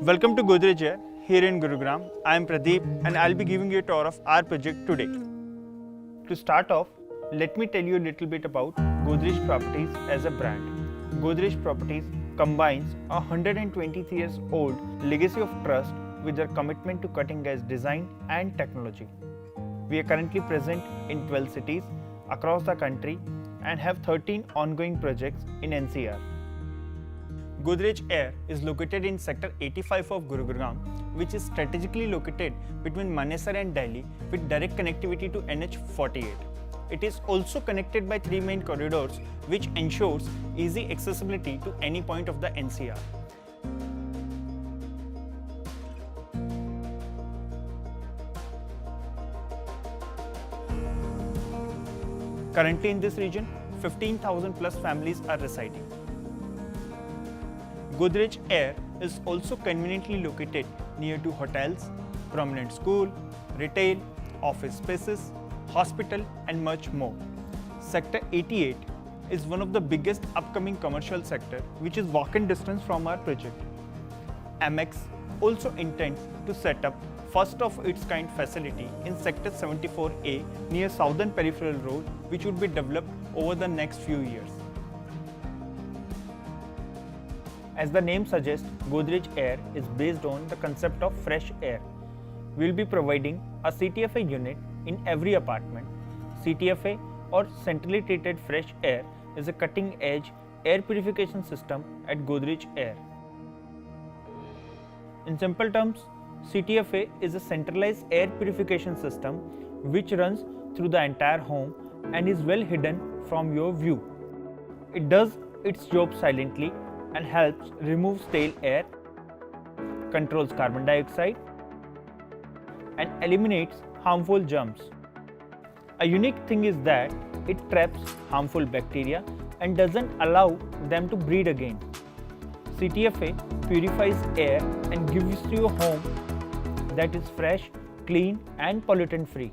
Welcome to Godrej Air here in Gurugram. I am Pradeep and I'll be giving you a tour of our project today. To start off, let me tell you a little bit about Godrej Properties as a brand. Godrej Properties combines a 123 years old legacy of trust with their commitment to cutting-edge design and technology. We are currently present in 12 cities across the country and have 13 ongoing projects in NCR. Godrej Air is located in Sector 85 of Gurugram, which is strategically located between Manesar and Delhi with direct connectivity to NH48. It is also connected by 3 main corridors, which ensures easy accessibility to any point of the NCR. Currently in this region, 15,000 plus families are residing. Godrej Air is also conveniently located near to hotels, prominent school, retail, office spaces, hospital and much more. Sector 88 is one of the biggest upcoming commercial sector which is walk-in distance from our project. Amex also intends to set up first of its kind facility in Sector 74A near Southern Peripheral Road, which would be developed over the next few years. As the name suggests, Godrej Air is based on the concept of fresh air. We will be providing a CTFA unit in every apartment. CTFA or centrally treated fresh air is a cutting-edge air purification system at Godrej Air. In simple terms, CTFA is a centralized air purification system which runs through the entire home and is well hidden from your view. It does its job silently and helps remove stale air, controls carbon dioxide, and eliminates harmful germs. A unique thing is that it traps harmful bacteria and doesn't allow them to breed again. CTFA purifies air and gives you a home that is fresh, clean, and pollutant free.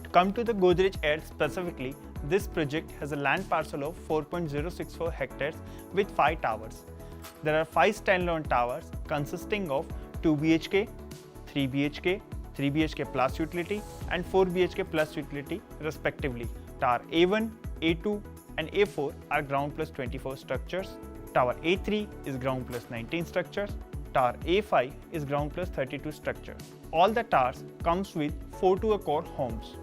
To come to the Godrej Air specifically, this project has a land parcel of 4.064 hectares with 5 towers. There are 5 standalone towers consisting of 2 BHK, 3 BHK, 3 BHK plus utility and 4 BHK plus utility respectively. Tower A1, A2 and A4 are ground plus 24 structures. Tower A3 is ground plus 19 structures. Tower A5 is ground plus 32 structures. All the towers comes with 4 to a core homes.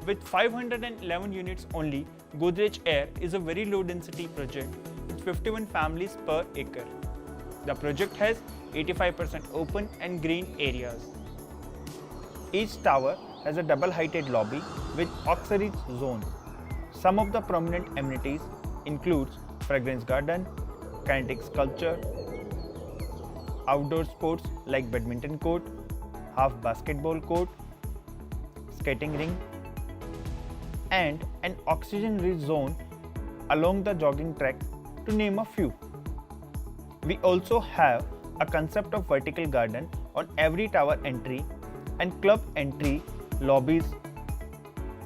With 511 units only, Godrej Air is a very low density project with 51 families per acre. The project has 85% open and green areas. Each tower has a double heighted lobby with auxiliary zone. Some of the prominent amenities includes fragrance garden, kinetic sculpture, outdoor sports like badminton court, half basketball court, skating ring, and an oxygen-rich zone along the jogging track, to name a few. We also have a concept of vertical garden on every tower entry and club entry lobbies,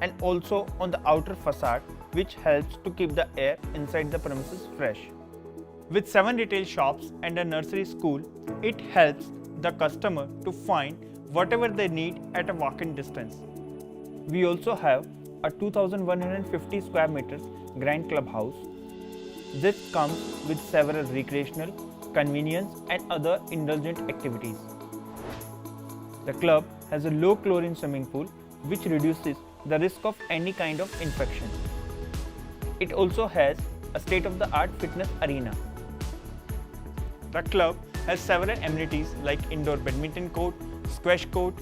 and also on the outer facade, which helps to keep the air inside the premises fresh. With 7 retail shops and a nursery school, it helps the customer to find whatever they need at a walk-in distance. We also have a 2,150 square meters grand clubhouse. This comes with several recreational, convenience and other indulgent activities. The club has a low chlorine swimming pool which reduces the risk of any kind of infection. It also has a state-of-the-art fitness arena. The club has several amenities like indoor badminton court, squash court,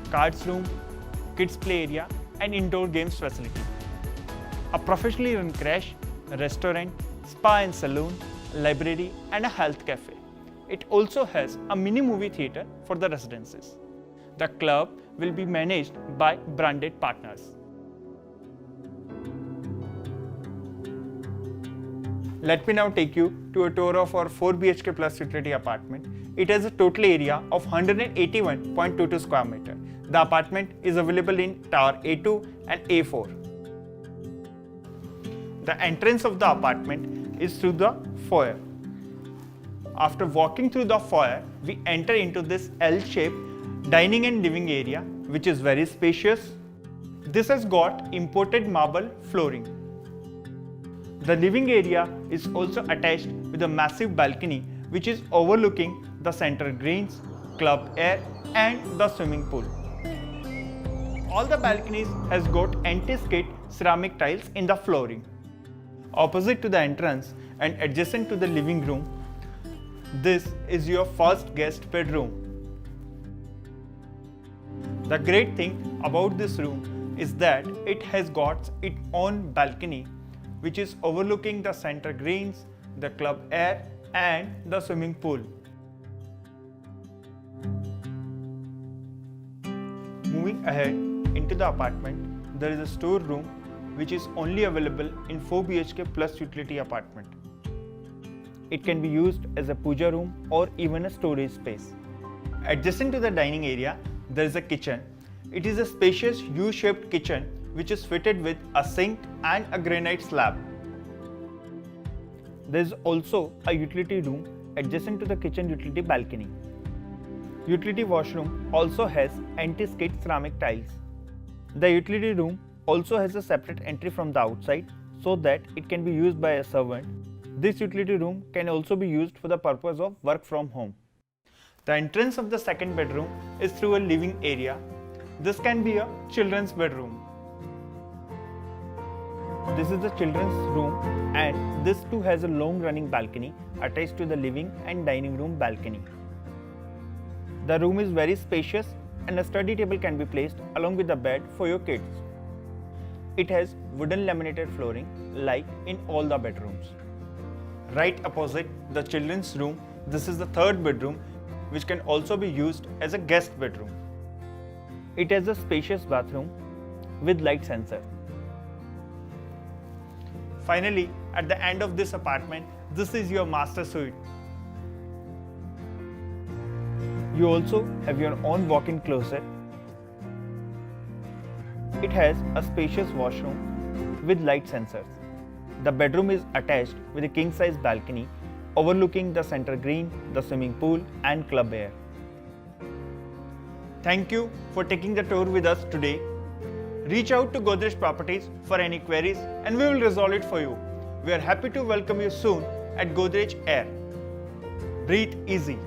cards room, kids play area and indoor games facility. A professionally run crash, restaurant, spa and saloon, library and a health cafe. It also has a mini movie theatre for the residences. The club will be managed by branded partners. Let me now take you to a tour of our 4 BHK plus utility apartment. It has a total area of 181.22 square meter. The apartment is available in Tower A2 and A4. The entrance of the apartment is through the foyer. After walking through the foyer, we enter into this L-shaped dining and living area, which is very spacious. This has got imported marble flooring. The living area is also attached with a massive balcony which is overlooking the center greens, club air and the swimming pool. All the balconies has got anti-skid ceramic tiles in the flooring. Opposite to the entrance and adjacent to the living room, this is your first guest bedroom. The great thing about this room is that it has got its own balcony which is overlooking the center greens, the club air and the swimming pool. Moving ahead into the apartment, there is a store room which is only available in 4 BHK plus utility apartment. It can be used as a puja room or even a storage space. Adjacent to the dining area, there is a kitchen. It is a spacious U-shaped kitchen which is fitted with a sink and a granite slab. There is also a utility room adjacent to the kitchen utility balcony. Utility washroom also has anti-skid ceramic tiles. The utility room also has a separate entry from the outside so that it can be used by a servant. This utility room can also be used for the purpose of work from home. The entrance of the second bedroom is through a living area. This can be a children's bedroom. This is the children's room and this too has a long running balcony attached to the living and dining room balcony. The room is very spacious and a study table can be placed along with the bed for your kids. It has wooden laminated flooring like in all the bedrooms. Right opposite the children's room, this is the third bedroom which can also be used as a guest bedroom. It has a spacious bathroom with light sensor. Finally, at the end of this apartment, this is your master suite. You also have your own walk-in closet. It has a spacious washroom with light sensors. The bedroom is attached with a king-size balcony overlooking the center green, the swimming pool and club air. Thank you for taking the tour with us today. Reach out to Godrej Properties for any queries and we will resolve it for you. We are happy to welcome you soon at Godrej Air. Breathe easy.